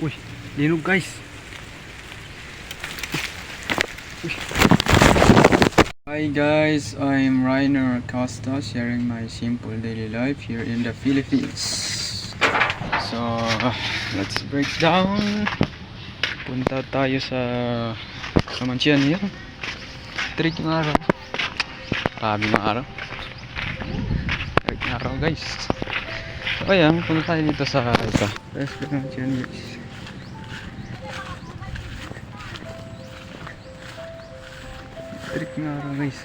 Uy, linog guys. Uy. Hi guys, I'm Rainer Acosta, sharing my simple daily life here in the Philippines. So, let's break down. Punta tayo sa Mansian here. Trick ng araw. Grabe ng araw. Trick ng araw guys. So ayan, punta tayo dito sa ito. Let's go Mansian guys. Trick ng araw guys.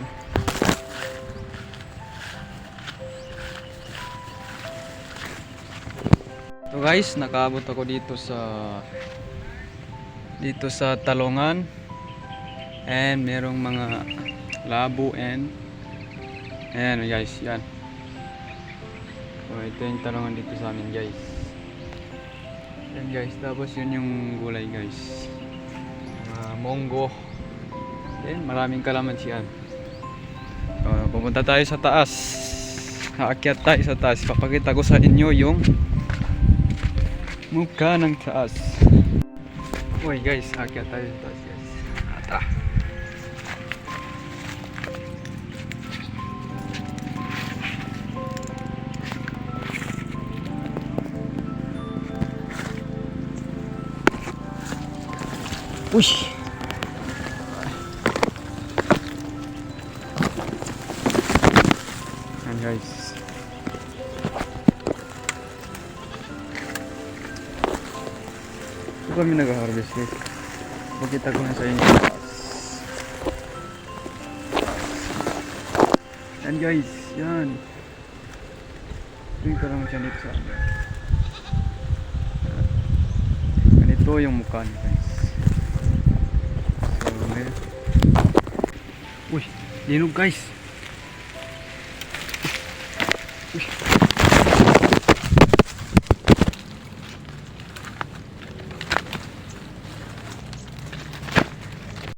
So guys, nakaabot ako dito sa Talongan, and merong mga labo and ayan guys, yan. So ito yung Talongan dito sa amin guys. Yan guys, tapos yun yung gulay guys, monggo, then maraming kalamansi yan. So pupunta tayo sa taas, aakyat tayo sa taas, papakita ko sa inyo yung mukha ng taas. Uy guys, aakyat tayo sa taas guys. Tara. Uy. Yan guys. Ito kami nag-harvest guys. Pakita ko na sa inyo. Yan guys, yan. Tingnan ko lang siya dito sa amin. Ganito yung mukha niya guys. So, ngayon. Uy, linog guys. Uy.